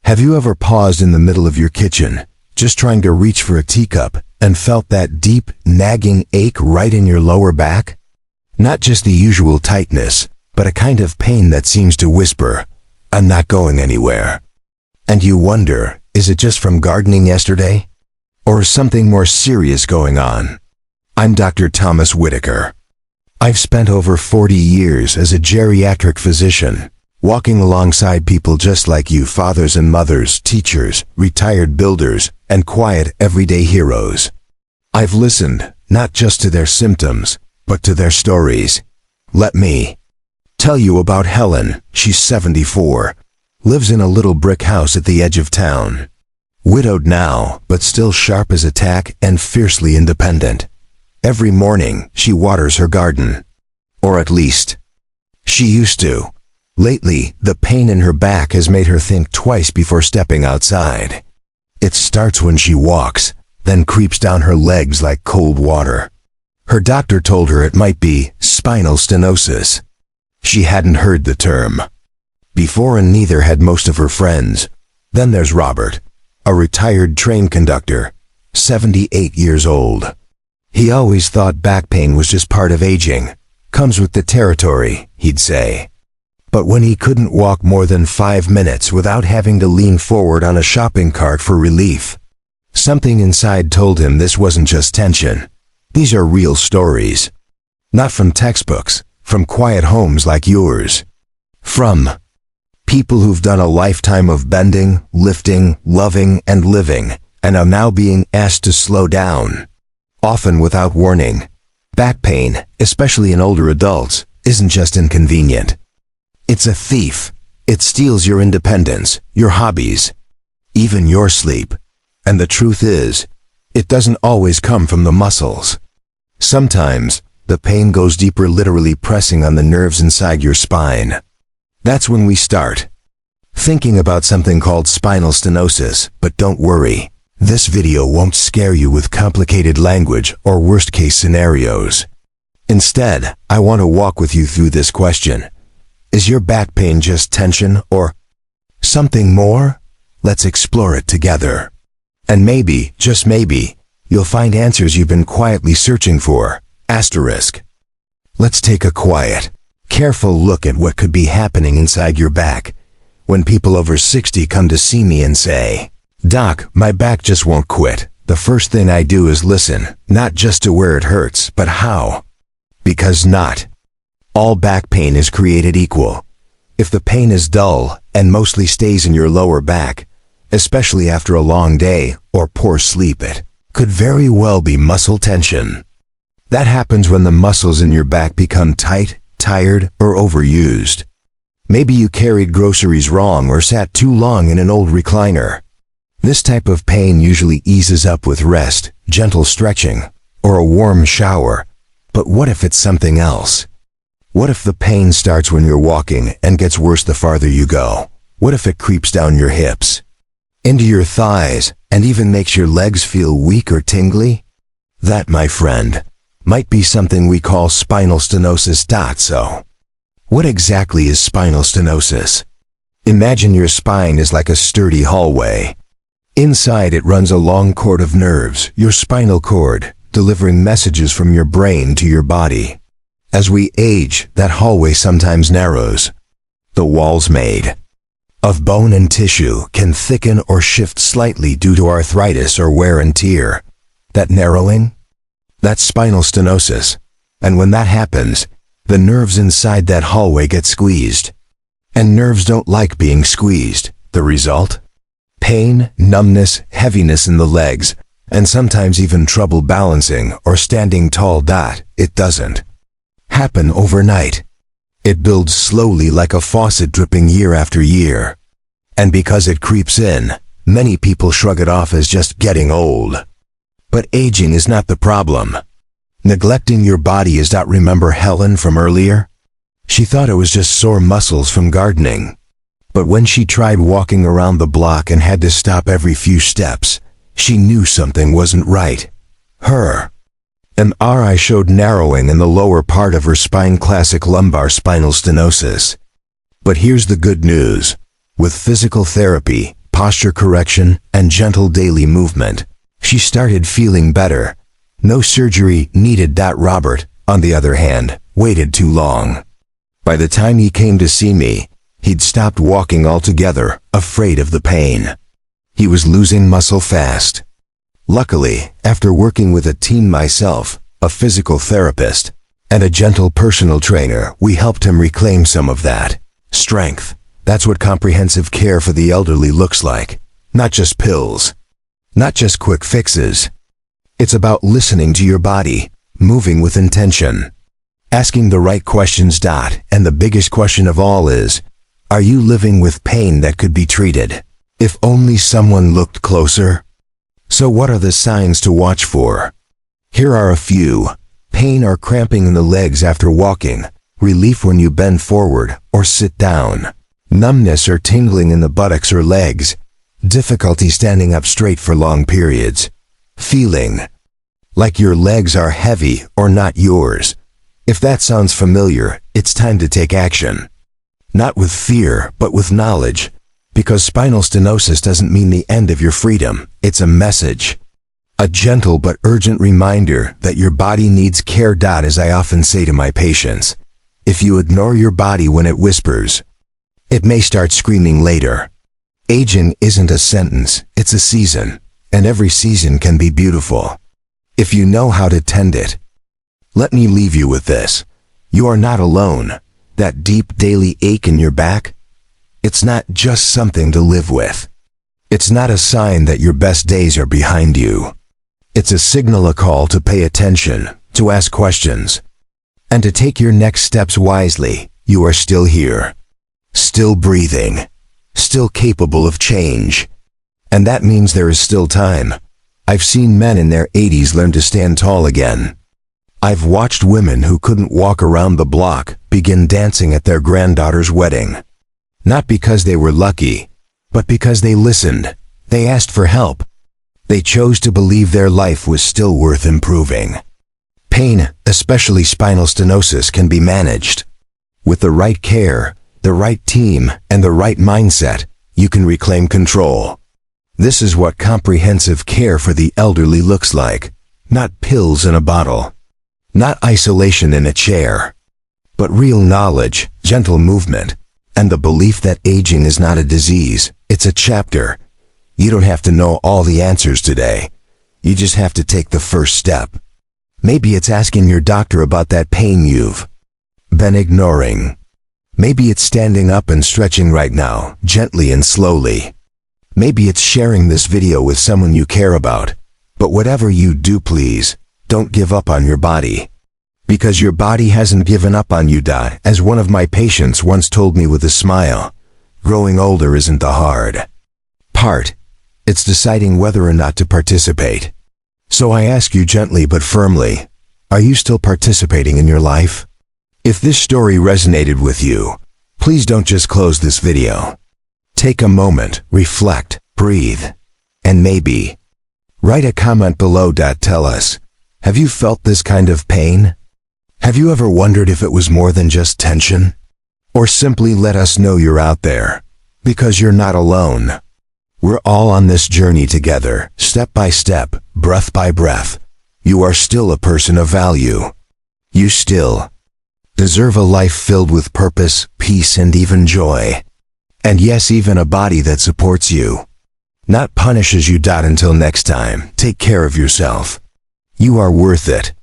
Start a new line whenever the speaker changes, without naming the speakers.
Have you ever paused in the middle of your kitchen, just trying to reach for a teacup, and felt that deep, nagging ache right in your lower back? Not just the usual tightness, but a kind of pain that seems to whisper, "I'm not going anywhere." And you wonder, is it just from gardening yesterday? Or is something more serious going on? I'm Dr. Thomas Whitaker. I've spent over 40 years as a geriatric physician, walking alongside people just like you, fathers and mothers, teachers, retired builders, and quiet everyday heroes. I've listened, not just to their symptoms, but to their stories. Let me tell you about Helen. She's 74, lives in a little brick house at the edge of town. Widowed now, but still sharp as a tack and fiercely independent. Every morning, she waters her garden. Or at least, she used to. Lately, the pain in her back has made her think twice before stepping outside. It starts when she walks, then creeps down her legs like cold water. Her doctor told her it might be spinal stenosis. She hadn't heard the term before, and neither had most of her friends. Then there's Robert, a retired train conductor, 78 years old. He always thought back pain was just part of aging. Comes with the territory, he'd say. But when he couldn't walk more than 5 minutes without having to lean forward on a shopping cart for relief, something inside told him this wasn't just tension. These are real stories. Not from textbooks, from quiet homes like yours. From people who've done a lifetime of bending, lifting, loving, and living, and are now being asked to slow down. Often without warning. Back pain, especially in older adults, isn't just inconvenient. It's a thief. It steals your independence, your hobbies, even your sleep. And the truth is, it doesn't always come from the muscles. Sometimes, the pain goes deeper, literally pressing on the nerves inside your spine. That's when we start thinking about something called spinal stenosis. But don't worry. This video won't scare you with complicated language or worst-case scenarios. Instead, I want to walk with you through this question. Is your back pain just tension or something more? Let's explore it together. And maybe, just maybe, you'll find answers you've been quietly searching for. Asterisk. Let's take a quiet, careful look at what could be happening inside your back when people over 60 come to see me and say, "Doc, my back just won't quit." The first thing I do is listen, not just to where it hurts, but how. Because not all back pain is created equal. If the pain is dull and mostly stays in your lower back, especially after a long day or poor sleep, it could very well be muscle tension. That happens when the muscles in your back become tight, tired, or overused. Maybe you carried groceries wrong or sat too long in an old recliner. This type of pain usually eases up with rest, gentle stretching, or a warm shower. But what if it's something else? What if the pain starts when you're walking and gets worse the farther you go? What if it creeps down your hips, into your thighs, and even makes your legs feel weak or tingly? That, my friend, might be something we call spinal stenosis. So, what exactly is spinal stenosis? Imagine your spine is like a sturdy hallway. Inside it runs a long cord of nerves, your spinal cord, delivering messages from your brain to your body. As we age, that hallway sometimes narrows. The walls made of bone and tissue can thicken or shift slightly due to arthritis or wear and tear. That narrowing? That's spinal stenosis. And when that happens, the nerves inside that hallway get squeezed. And nerves don't like being squeezed. The result? Pain, numbness, heaviness in the legs, and sometimes even trouble balancing or standing tall. It doesn't happen overnight. It builds slowly like a faucet dripping year after year. And because it creeps in, many people shrug it off as just getting old. But aging is not the problem. Neglecting your body is not. Remember Helen from earlier? She thought it was just sore muscles from gardening. But when she tried walking around the block and had to stop every few steps, she knew something wasn't right. Her MRI showed narrowing in the lower part of her spine, classic lumbar spinal stenosis. But here's the good news. With physical therapy, posture correction, and gentle daily movement, she started feeling better. No surgery needed. Robert, on the other hand, waited too long. By the time he came to see me, he'd stopped walking altogether, afraid of the pain. He was losing muscle fast. Luckily, after working with a team, myself, a physical therapist, and a gentle personal trainer, we helped him reclaim some of that strength. That's what comprehensive care for the elderly looks like. Not just pills. Not just quick fixes. It's about listening to your body, moving with intention, asking the right questions. And the biggest question of all is, are you living with pain that could be treated? If only someone looked closer. So what are the signs to watch for? Here are a few. Pain or cramping in the legs after walking, relief when you bend forward or sit down, numbness or tingling in the buttocks or legs, difficulty standing up straight for long periods, feeling like your legs are heavy or not yours. If that sounds familiar, it's time to take action. Not with fear, but with knowledge, because spinal stenosis doesn't mean the end of your freedom. It's a message. A gentle but urgent reminder that your body needs care. As I often say to my patients, if you ignore your body when it whispers, it may start screaming later. Aging isn't a sentence, it's a season, and every season can be beautiful, if you know how to tend it. Let me leave you with this. You are not alone. That deep daily ache in your back, it's not just something to live with. It's not a sign that your best days are behind you. It's a signal, a call to pay attention, to ask questions, and to take your next steps wisely. You are still here, still breathing, still capable of change. And that means there is still time. I've seen men in their 80s learn to stand tall again. I've watched women who couldn't walk around the block begin dancing at their granddaughter's wedding. Not because they were lucky, but because they listened. They asked for help. They chose to believe their life was still worth improving. Pain, especially spinal stenosis, can be managed. With the right care, the right team, and the right mindset, you can reclaim control. This is what comprehensive care for the elderly looks like. Not pills in a bottle. Not isolation in a chair. But real knowledge, gentle movement, and the belief that aging is not a disease, it's a chapter. You don't have to know all the answers today. You just have to take the first step. Maybe it's asking your doctor about that pain you've been ignoring. Maybe it's standing up and stretching right now, gently and slowly. Maybe it's sharing this video with someone you care about. But whatever you do, please, don't give up on your body. Because your body hasn't given up on you. As one of my patients once told me with a smile, growing older isn't the hard part. It's deciding whether or not to participate. So I ask you gently but firmly, are you still participating in your life? If this story resonated with you, please don't just close this video. Take a moment, reflect, breathe, and maybe write a comment below. Tell us, have you felt this kind of pain? Have you ever wondered if it was more than just tension? Or simply let us know you're out there, because you're not alone. We're all on this journey together, step by step, breath by breath. You are still a person of value. You still deserve a life filled with purpose, peace, and even joy. And yes, even a body that supports you, not punishes you. Until next time, take care of yourself. You are worth it.